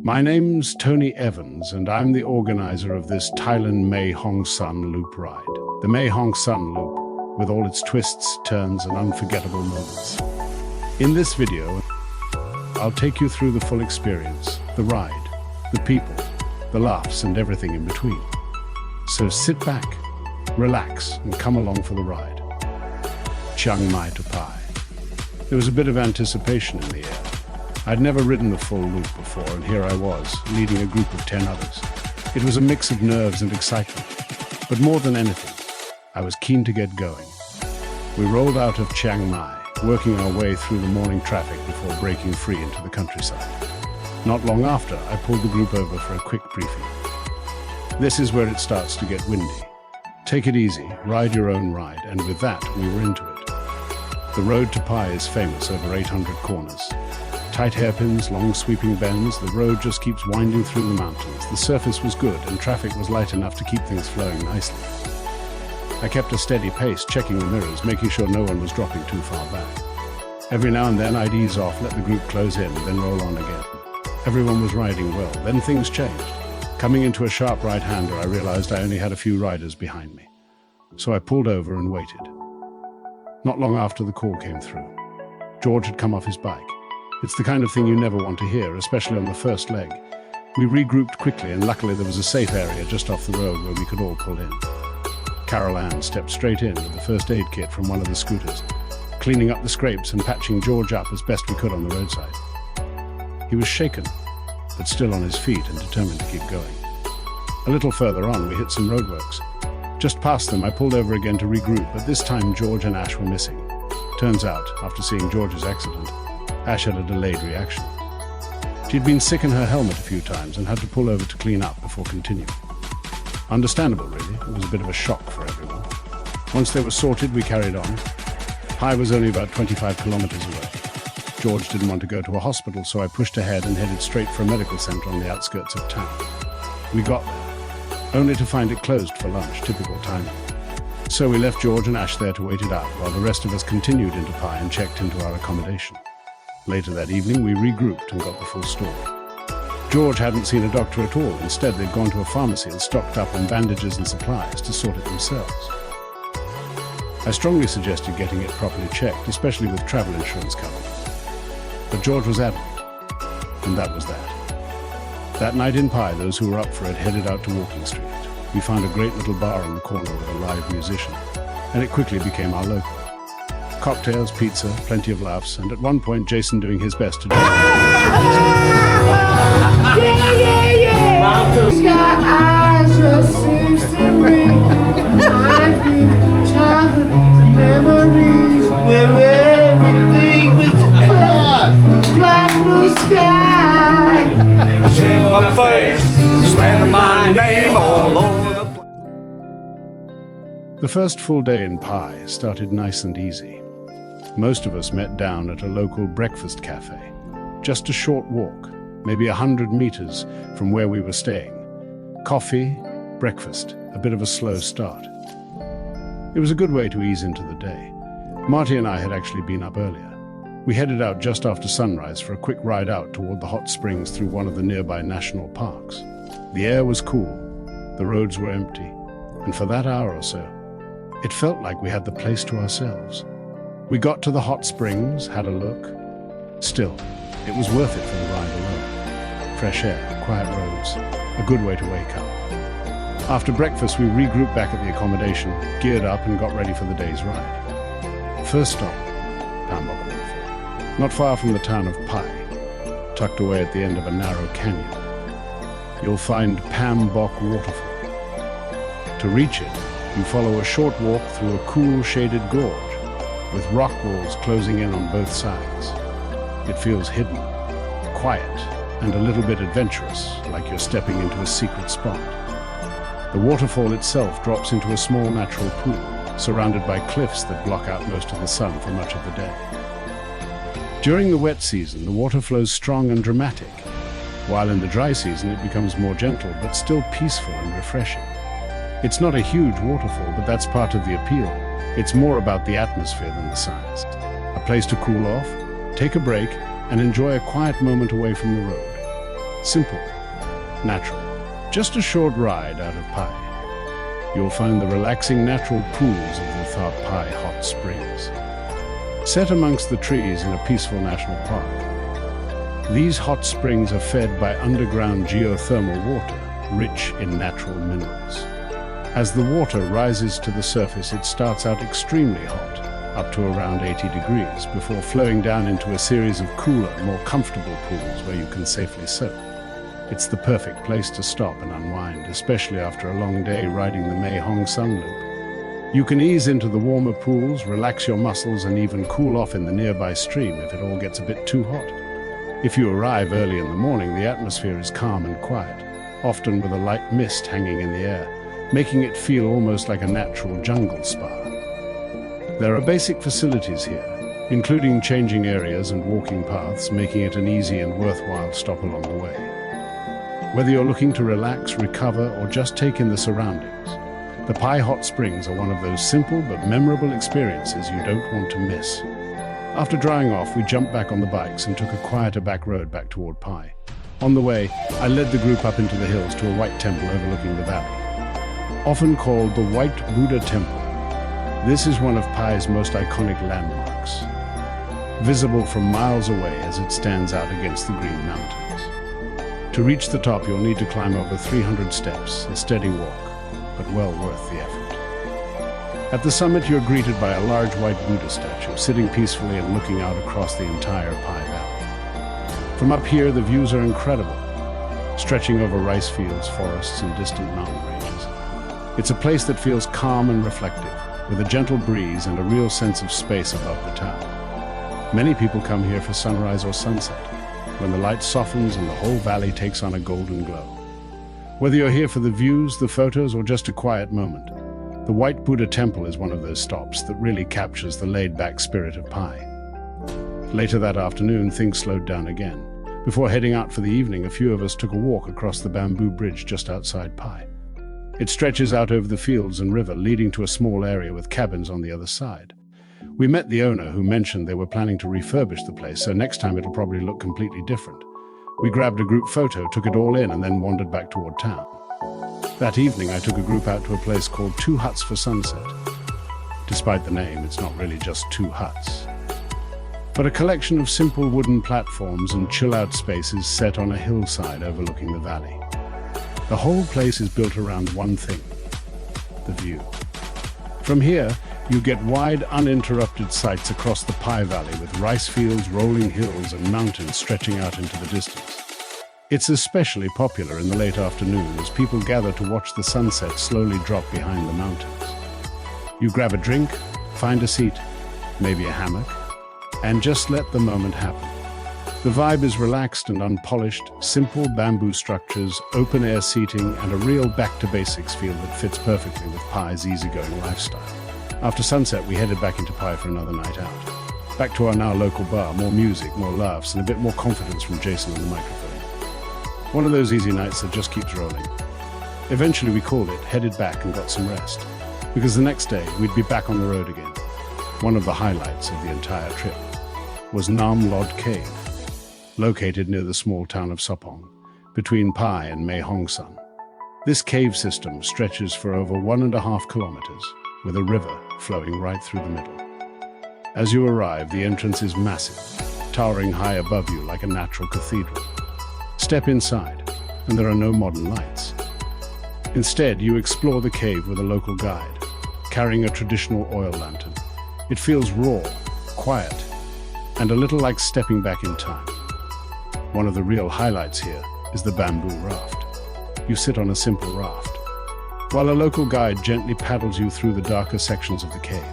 My name's Tony Evans, and I'm the organizer of this Thailand Mae Hong Son Loop ride. The Mae Hong Son Loop, with all its twists, turns, and unforgettable moments. In this video, I'll take you through the full experience, the ride, the people, the laughs, and everything in between. So sit back, relax, and come along for the ride. Chiang Mai to Pai. There was a bit of anticipation in the air. I'd never ridden the full loop before, and here I was, leading a group of 10 others. It was a mix of nerves and excitement, but more than anything, I was keen to get going. We rolled out of Chiang Mai, working our way through the morning traffic before breaking free into the countryside. Not long after, I pulled the group over for a quick briefing. This is where it starts to get windy. Take it easy, ride your own ride, and with that, we were into it. The road to Pai is famous, over 800 corners. Tight hairpins, long sweeping bends, the road just keeps winding through the mountains. The surface was good and traffic was light enough to keep things flowing nicely. I kept a steady pace, checking the mirrors, making sure no one was dropping too far back. Every now and then I'd ease off, let the group close in, then roll on again. Everyone was riding well, then things changed. Coming into a sharp right-hander, I realized I only had a few riders behind me. So I pulled over and waited. Not long after, the call came through. George had come off his bike. It's the kind of thing you never want to hear, especially on the first leg. We regrouped quickly, and luckily there was a safe area just off the road where we could all pull in. Carol Ann stepped straight in with the first aid kit from one of the scooters, cleaning up the scrapes and patching George up as best we could on the roadside. He was shaken, but still on his feet and determined to keep going. A little further on, we hit some roadworks. Just past them, I pulled over again to regroup, but this time George and Ash were missing. Turns out, after seeing George's accident, Ash had a delayed reaction. She'd been sick in her helmet a few times and had to pull over to clean up before continuing. Understandable, really. It was a bit of a shock for everyone. Once they were sorted, we carried on. Pai was only about 25 kilometers away. George didn't want to go to a hospital, so I pushed ahead and headed straight for a medical center on the outskirts of town. We got there, only to find it closed for lunch, typical timing. So we left George and Ash there to wait it out, while the rest of us continued into Pai and checked into our accommodation. Later that evening, we regrouped and got the full story. George hadn't seen a doctor at all. Instead, they'd gone to a pharmacy and stocked up on bandages and supplies to sort it themselves. I strongly suggested getting it properly checked, especially with travel insurance cover. But George was adamant, and that was that. That night in Pai, those who were up for it headed out to Walking Street. We found a great little bar on the corner with a live musician, and it quickly became our local. Cocktails, pizza, plenty of laughs, and at one point Jason doing his best to do The first full day in Pai started nice and easy. Most of us met down at a local breakfast cafe. Just a short walk, maybe 100 meters from where we were staying. Coffee, breakfast, a bit of a slow start. It was a good way to ease into the day. Marty and I had actually been up earlier. We headed out just after sunrise for a quick ride out toward the hot springs through one of the nearby national parks. The air was cool, the roads were empty, and for that hour or so, it felt like we had the place to ourselves. We got to the hot springs, had a look. Still, it was worth it for the ride alone. Fresh air, quiet roads, a good way to wake up. After breakfast, we regrouped back at the accommodation, geared up and got ready for the day's ride. First stop, Pham Bok Waterfall. Not far from the town of Pai, tucked away at the end of a narrow canyon, you'll find Pham Bok Waterfall. To reach it, you follow a short walk through a cool, shaded gorge, with rock walls closing in on both sides. It feels hidden, quiet, and a little bit adventurous, like you're stepping into a secret spot. The waterfall itself drops into a small natural pool, surrounded by cliffs that block out most of the sun for much of the day. During the wet season, the water flows strong and dramatic, while in the dry season it becomes more gentle, but still peaceful and refreshing. It's not a huge waterfall, but that's part of the appeal. It's more about the atmosphere than the size. A place to cool off, take a break, and enjoy a quiet moment away from the road. Simple, natural, just a short ride out of Pai. You'll find the relaxing natural pools of the Tha Pai hot springs, set amongst the trees in a peaceful national park. These hot springs are fed by underground geothermal water, rich in natural minerals. As the water rises to the surface, it starts out extremely hot, up to around 80 degrees, before flowing down into a series of cooler, more comfortable pools where you can safely soak. It's the perfect place to stop and unwind, especially after a long day riding the Mae Hong Son Loop. You can ease into the warmer pools, relax your muscles, and even cool off in the nearby stream if it all gets a bit too hot. If you arrive early in the morning, the atmosphere is calm and quiet, often with a light mist hanging in the air, making it feel almost like a natural jungle spa. There are basic facilities here, including changing areas and walking paths, making it an easy and worthwhile stop along the way. Whether you're looking to relax, recover, or just take in the surroundings, the Pai Hot Springs are one of those simple but memorable experiences you don't want to miss. After drying off, we jumped back on the bikes and took a quieter back road back toward Pai. On the way, I led the group up into the hills to a white temple overlooking the valley. Often called the White Buddha Temple, this is one of Pai's most iconic landmarks, visible from miles away as it stands out against the green mountains. To reach the top, you'll need to climb over 300 steps, a steady walk, but well worth the effort. At the summit, you're greeted by a large white Buddha statue, sitting peacefully and looking out across the entire Pai Valley. From up here, the views are incredible, stretching over rice fields, forests, and distant mountain ranges. It's a place that feels calm and reflective, with a gentle breeze and a real sense of space above the town. Many people come here for sunrise or sunset, when the light softens and the whole valley takes on a golden glow. Whether you're here for the views, the photos, or just a quiet moment, the White Buddha Temple is one of those stops that really captures the laid-back spirit of Pai. Later that afternoon, things slowed down again. Before heading out for the evening, a few of us took a walk across the bamboo bridge just outside Pai. It stretches out over the fields and river, leading to a small area with cabins on the other side. We met the owner, who mentioned they were planning to refurbish the place, so next time it'll probably look completely different. We grabbed a group photo, took it all in, and then wandered back toward town. That evening, I took a group out to a place called Two Huts for Sunset. Despite the name, it's not really just two huts, but a collection of simple wooden platforms and chill-out spaces set on a hillside overlooking the valley. The whole place is built around one thing: the view. From here, you get wide, uninterrupted sights across the Pai Valley, with rice fields, rolling hills, and mountains stretching out into the distance. It's especially popular in the late afternoon as people gather to watch the sunset slowly drop behind the mountains. You grab a drink, find a seat, maybe a hammock, and just let the moment happen. The vibe is relaxed and unpolished, simple bamboo structures, open-air seating, and a real back-to-basics feel that fits perfectly with Pai's easygoing lifestyle. After sunset, we headed back into Pai for another night out. Back to our now local bar, more music, more laughs, and a bit more confidence from Jason on the microphone. One of those easy nights that just keeps rolling. Eventually we called it, headed back, and got some rest, because the next day we'd be back on the road again. One of the highlights of the entire trip was Lod Cave, located near the small town of Sopong, between Pai and Mae Hong Son. This cave system stretches for over 1.5 kilometers, with a river flowing right through the middle. As you arrive, the entrance is massive, towering high above you like a natural cathedral. Step inside, and there are no modern lights. Instead, you explore the cave with a local guide, carrying a traditional oil lantern. It feels raw, quiet, and a little like stepping back in time. One of the real highlights here is the bamboo raft. You sit on a simple raft, while a local guide gently paddles you through the darker sections of the cave.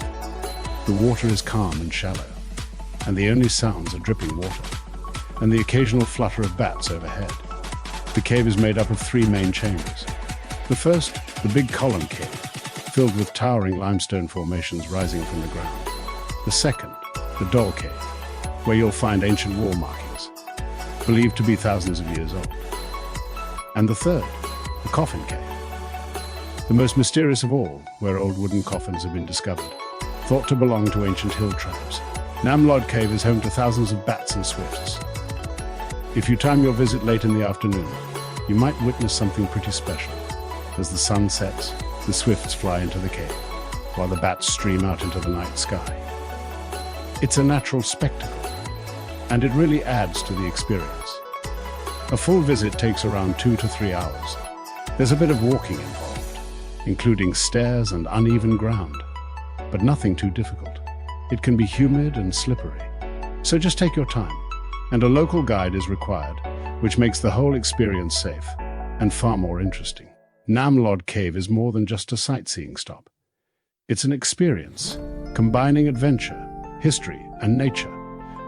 The water is calm and shallow, and the only sounds are dripping water and the occasional flutter of bats overhead. The cave is made up of 3 main chambers. The first, the Big Column Cave, filled with towering limestone formations rising from the ground. The second, the Doll Cave, where you'll find ancient wall markings, believed to be thousands of years old. And the third, the Coffin Cave, the most mysterious of all, where old wooden coffins have been discovered, thought to belong to ancient hill tribes. Lod Cave is home to thousands of bats and swifts. If you time your visit late in the afternoon, you might witness something pretty special. As the sun sets, the swifts fly into the cave, while the bats stream out into the night sky. It's a natural spectacle, and it really adds to the experience. A full visit takes around 2 to 3 hours. There's a bit of walking involved, including stairs and uneven ground, but nothing too difficult. It can be humid and slippery, so just take your time. And a local guide is required, which makes the whole experience safe and far more interesting. Lod Cave is more than just a sightseeing stop. It's an experience, combining adventure, history, and nature.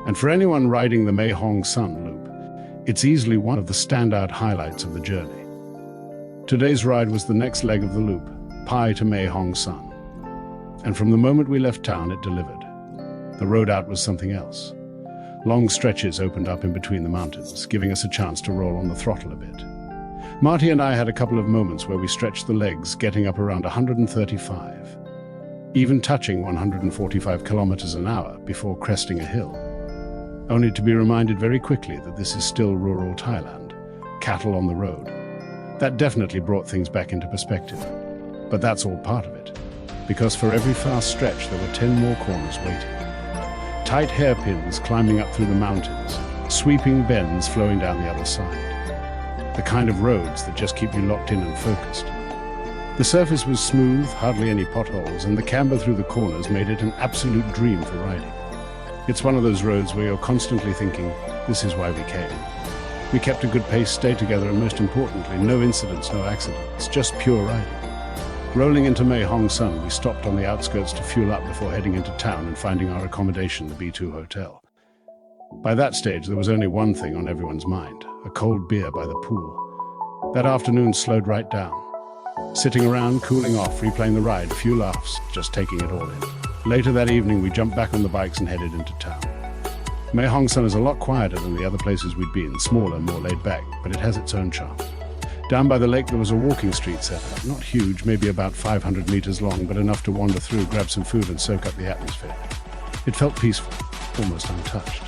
And for anyone riding the Mae Hong Son Loop, it's easily one of the standout highlights of the journey. Today's ride was the next leg of the loop, Pai to Mae Hong Son. And from the moment we left town, it delivered. The road out was something else. Long stretches opened up in between the mountains, giving us a chance to roll on the throttle a bit. Marty and I had a couple of moments where we stretched the legs, getting up around 135, even touching 145 kilometers an hour before cresting a hill, only to be reminded very quickly that this is still rural Thailand, cattle on the road. That definitely brought things back into perspective. But that's all part of it, because for every fast stretch there were 10 more corners waiting. Tight hairpins climbing up through the mountains, sweeping bends flowing down the other side. The kind of roads that just keep you locked in and focused. The surface was smooth, hardly any potholes, and the camber through the corners made it an absolute dream for riding. It's one of those roads where you're constantly thinking, this is why we came. We kept a good pace, stayed together, and most importantly, no incidents, no accidents, just pure riding. Rolling into Mae Hong Son, we stopped on the outskirts to fuel up before heading into town and finding our accommodation, the B2 Hotel. By that stage, there was only one thing on everyone's mind, a cold beer by the pool. That afternoon slowed right down. Sitting around, cooling off, replaying the ride, a few laughs, just taking it all in. Later that evening, we jumped back on the bikes and headed into town. Mae Hong Son is a lot quieter than the other places we'd been, smaller, more laid back, but it has its own charm. Down by the lake there was a walking street set up, not huge, maybe about 500 meters long, but enough to wander through, grab some food and soak up the atmosphere. It felt peaceful, almost untouched.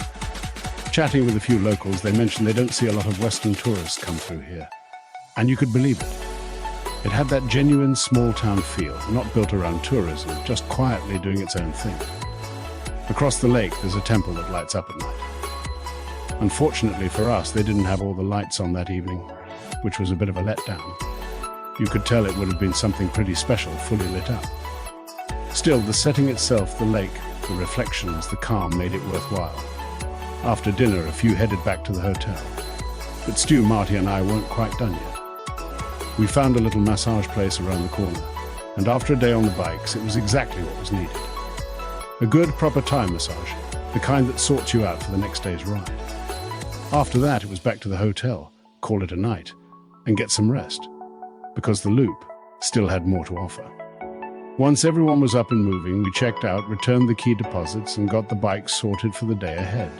Chatting with a few locals, they mentioned they don't see a lot of Western tourists come through here. And you could believe it. It had that genuine small-town feel, not built around tourism, just quietly doing its own thing. Across the lake there's a temple that lights up at night. Unfortunately for us, they didn't have all the lights on that evening, which was a bit of a letdown. You could tell it would have been something pretty special, fully lit up. Still, the setting itself, the lake, the reflections, the calm made it worthwhile. After dinner, a few headed back to the hotel. But Stu, Marty and I weren't quite done yet. We found a little massage place around the corner, and after a day on the bikes, it was exactly what was needed. A good, proper Thai massage, the kind that sorts you out for the next day's ride. After that, it was back to the hotel, call it a night, and get some rest, because the loop still had more to offer. Once everyone was up and moving, we checked out, returned the key deposits, and got the bikes sorted for the day ahead.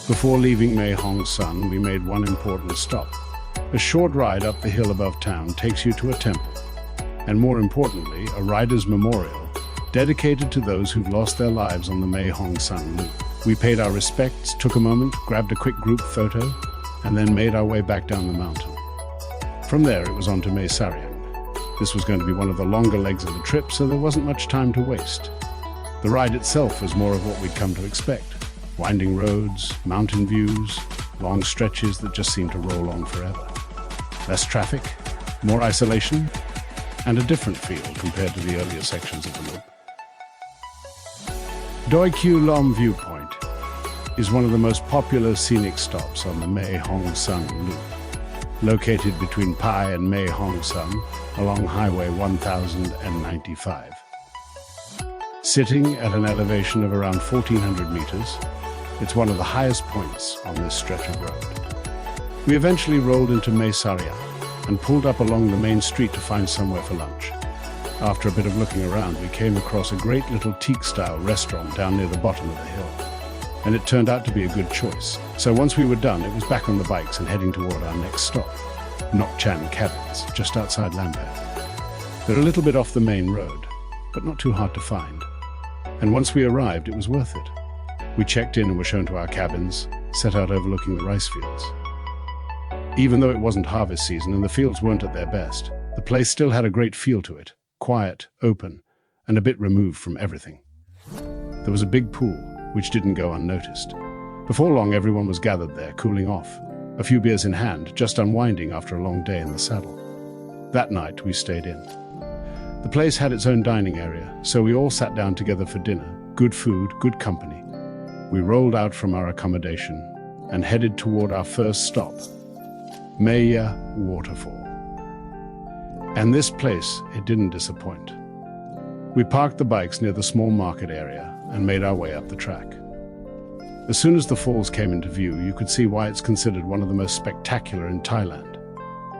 Before leaving Mae Hong Son, we made one important stop. A short ride up the hill above town takes you to a temple, and more importantly, a rider's memorial dedicated to those who've lost their lives on the Mae Hong Son Loop. We paid our respects, took a moment, grabbed a quick group photo, and then made our way back down the mountain. From there, it was on to Mae Sariang. This was going to be one of the longer legs of the trip, so there wasn't much time to waste. The ride itself was more of what we'd come to expect. Winding roads, mountain views, long stretches that just seemed to roll on forever. Less traffic, more isolation, and a different feel compared to the earlier sections of the loop. Doi Kiu Lom Viewpoint is one of the most popular scenic stops on the Mae Hong Son Loop, located between Pai and Mae Hong Son along Highway 1095. Sitting at an elevation of around 1,400 meters, it's one of the highest points on this stretch of road. We eventually rolled into Mae Sariang and pulled up along the main street to find somewhere for lunch. After a bit of looking around, we came across a great little teak-style restaurant down near the bottom of the hill, and it turned out to be a good choice. So once we were done, it was back on the bikes and heading toward our next stop, Nok Chan Cabins, just outside Lambeth. They're a little bit off the main road, but not too hard to find. And once we arrived, it was worth it. We checked in and were shown to our cabins, set out overlooking the rice fields. Even though it wasn't harvest season and the fields weren't at their best, the place still had a great feel to it, quiet, open, and a bit removed from everything. There was a big pool, which didn't go unnoticed. Before long, everyone was gathered there, cooling off, a few beers in hand, just unwinding after a long day in the saddle. That night, we stayed in. The place had its own dining area, so we all sat down together for dinner. Good food, good company. We rolled out from our accommodation and headed toward our first stop, Mae Waterfall. And this place, it didn't disappoint. We parked the bikes near the small market area and made our way up the track. As soon as the falls came into view, you could see why it's considered one of the most spectacular in Thailand.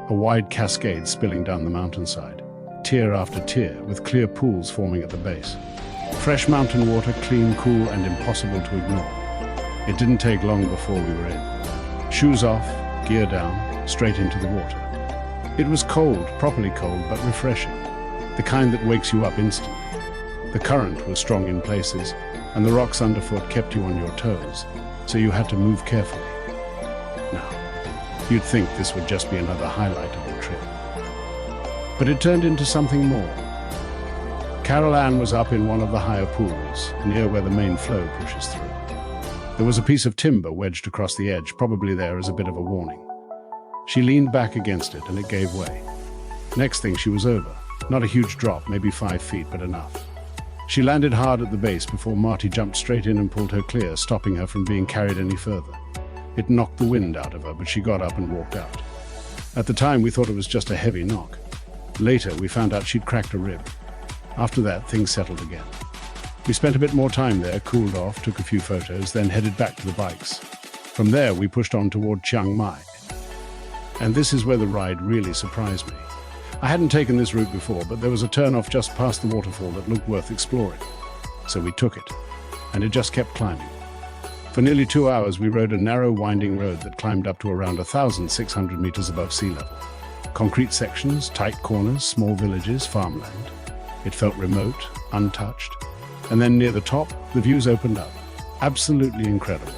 A wide cascade spilling down the mountainside, tier after tier, with clear pools forming at the base. Fresh mountain water, clean, cool, and impossible to ignore. It didn't take long before we were in. Shoes off, gear down, straight into the water. It was cold, properly cold, but refreshing. The kind that wakes you up instantly. The current was strong in places, and the rocks underfoot kept you on your toes, so you had to move carefully. Now, you'd think this would just be another highlight of the trip. But it turned into something more. Carol Ann was up in one of the higher pools, near where the main flow pushes through. There was a piece of timber wedged across the edge, probably there as a bit of a warning. She leaned back against it, and it gave way. Next thing, she was over. Not a huge drop, maybe 5 feet, but enough. She landed hard at the base before Marty jumped straight in and pulled her clear, stopping her from being carried any further. It knocked the wind out of her, but she got up and walked out. At the time, we thought it was just a heavy knock. Later, we found out she'd cracked a rib. After that, things settled again. We spent a bit more time there, cooled off, took a few photos, then headed back to the bikes. From there, we pushed on toward Chiang Mai. And this is where the ride really surprised me. I hadn't taken this route before, but there was a turn-off just past the waterfall that looked worth exploring. So we took it, and it just kept climbing. For nearly 2 hours, we rode a narrow, winding road that climbed up to around 1,600 meters above sea level. Concrete sections, tight corners, small villages, farmland. It felt remote, untouched. And then near the top, the views opened up. Absolutely incredible.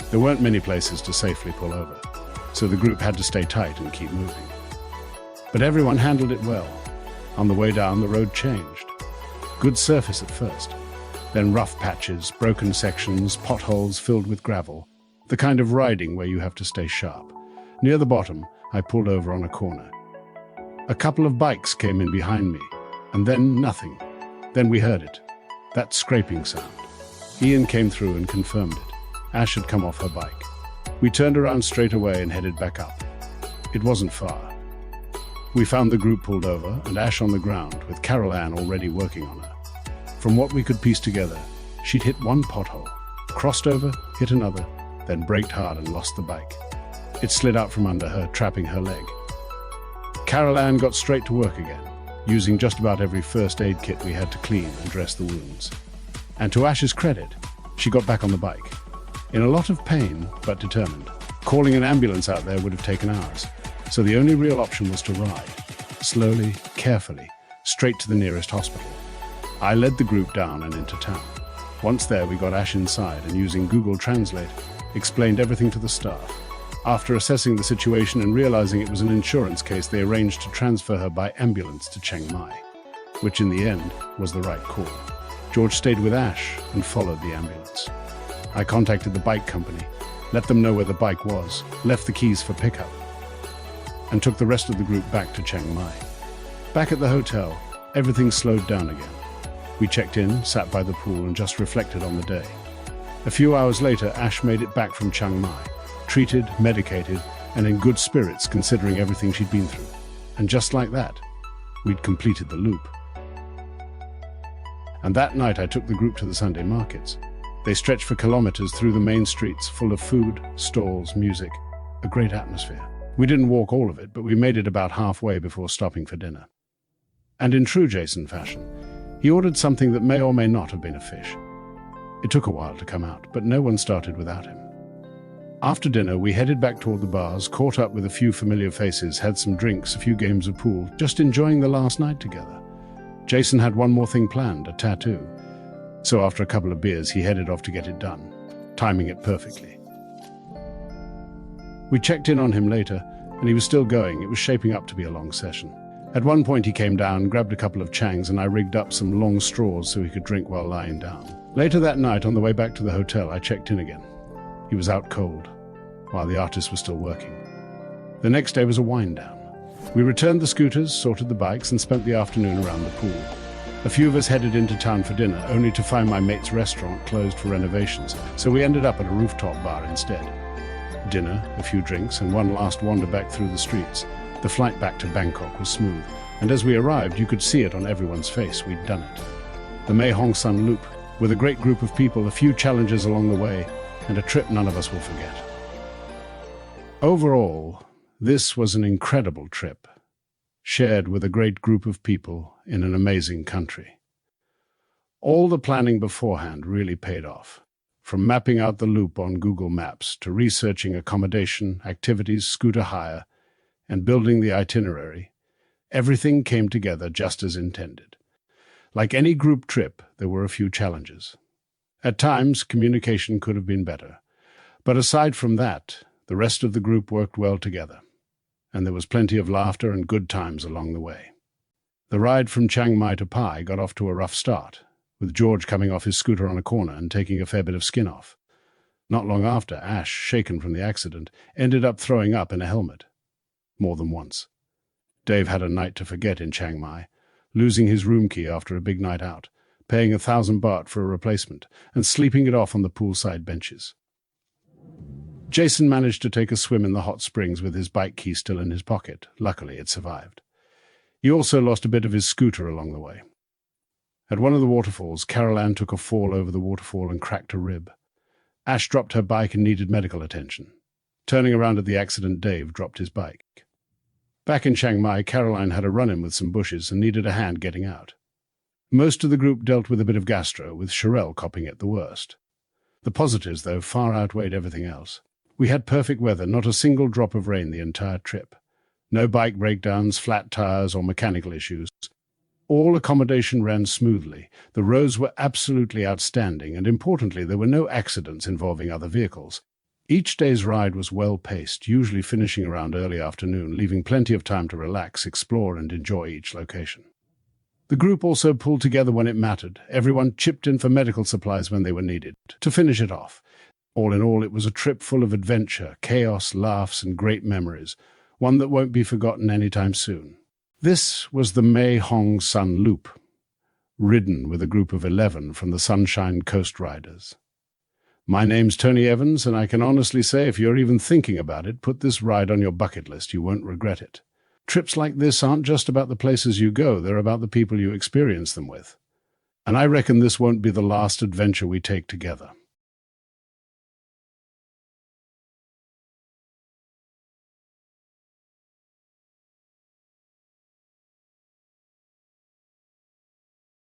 There weren't many places to safely pull over, so the group had to stay tight and keep moving. But everyone handled it well. On the way down, the road changed. Good surface at first, then rough patches, broken sections, potholes filled with gravel, the kind of riding where you have to stay sharp. Near the bottom, I pulled over on a corner. A couple of bikes came in behind me, and then nothing. Then we heard it, that scraping sound. Ian came through and confirmed it. Ash had come off her bike. We turned around straight away and headed back up. It wasn't far. We found the group pulled over and Ash on the ground, with Carol Ann already working on her. From what we could piece together, she'd hit one pothole, crossed over, hit another, then braked hard and lost the bike. It slid out from under her, trapping her leg. Carol Ann got straight to work again, using just about every first aid kit we had to clean and dress the wounds. And to Ash's credit, she got back on the bike. In a lot of pain, but determined. Calling an ambulance out there would have taken hours. So the only real option was to ride, slowly, carefully, straight to the nearest hospital. I led the group down and into town. Once there, we got Ash inside and, using Google Translate, explained everything to the staff. After assessing the situation and realizing it was an insurance case, they arranged to transfer her by ambulance to Chiang Mai, which in the end was the right call. George stayed with Ash and followed the ambulance. I contacted the bike company, let them know where the bike was, left the keys for pickup, and took the rest of the group back to Chiang Mai. Back at the hotel, everything slowed down again. We checked in, sat by the pool, and just reflected on the day. A few hours later, Ash made it back from Chiang Mai, treated, medicated, and in good spirits considering everything she'd been through. And just like that, we'd completed the loop. And that night I took the group to the Sunday markets. They stretched for kilometers through the main streets, full of food, stalls, music, a great atmosphere. We didn't walk all of it, but we made it about halfway before stopping for dinner. And in true Jason fashion, he ordered something that may or may not have been a fish. It took a while to come out, but no one started without him. After dinner, we headed back toward the bars, caught up with a few familiar faces, had some drinks, a few games of pool, just enjoying the last night together. Jason had one more thing planned, a tattoo. So after a couple of beers, he headed off to get it done, timing it perfectly. We checked in on him later, and he was still going. It was shaping up to be a long session. At one point he came down, grabbed a couple of changs, and I rigged up some long straws so he could drink while lying down. Later that night, on the way back to the hotel, I checked in again. He was out cold, while the artist was still working. The next day was a wind-down. We returned the scooters, sorted the bikes, and spent the afternoon around the pool. A few of us headed into town for dinner, only to find my mate's restaurant closed for renovations, so we ended up at a rooftop bar instead. Dinner, a few drinks, and one last wander back through the streets. The flight back to Bangkok was smooth, and as we arrived, you could see it on everyone's face. We'd done it. The Mae Hong Son Loop, with a great group of people, a few challenges along the way, and a trip none of us will forget. Overall, this was an incredible trip, shared with a great group of people in an amazing country. All the planning beforehand really paid off. From mapping out the loop on Google Maps to researching accommodation, activities, scooter hire, and building the itinerary, everything came together just as intended. Like any group trip, there were a few challenges. At times, communication could have been better. But aside from that, the rest of the group worked well together, and there was plenty of laughter and good times along the way. The ride from Chiang Mai to Pai got off to a rough start, with George coming off his scooter on a corner and taking a fair bit of skin off. Not long after, Ash, shaken from the accident, ended up throwing up in a helmet. More than once. Dave had a night to forget in Chiang Mai, losing his room key after a big night out, paying 1,000 baht for a replacement, and sleeping it off on the poolside benches. Jason managed to take a swim in the hot springs with his bike key still in his pocket. Luckily, it survived. He also lost a bit of his scooter along the way. At one of the waterfalls, Caroline took a fall over the waterfall and cracked a rib. Ash dropped her bike and needed medical attention. Turning around at the accident, Dave dropped his bike. Back in Chiang Mai, Caroline had a run-in with some bushes and needed a hand getting out. Most of the group dealt with a bit of gastro, with Sherelle copping it the worst. The positives, though, far outweighed everything else. We had perfect weather, not a single drop of rain the entire trip. No bike breakdowns, flat tires, or mechanical issues. All accommodation ran smoothly. The roads were absolutely outstanding, and importantly, there were no accidents involving other vehicles. Each day's ride was well-paced, usually finishing around early afternoon, leaving plenty of time to relax, explore, and enjoy each location. The group also pulled together when it mattered. Everyone chipped in for medical supplies when they were needed, to finish it off. All in all, it was a trip full of adventure, chaos, laughs, and great memories, one that won't be forgotten anytime soon. This was the Mae Hong Son Loop, ridden with a group of 11 from the Sunshine Coast Riders. My name's Tony Evans, and I can honestly say if you're even thinking about it, put this ride on your bucket list. You won't regret it. Trips like this aren't just about the places you go, they're about the people you experience them with. And I reckon this won't be the last adventure we take together.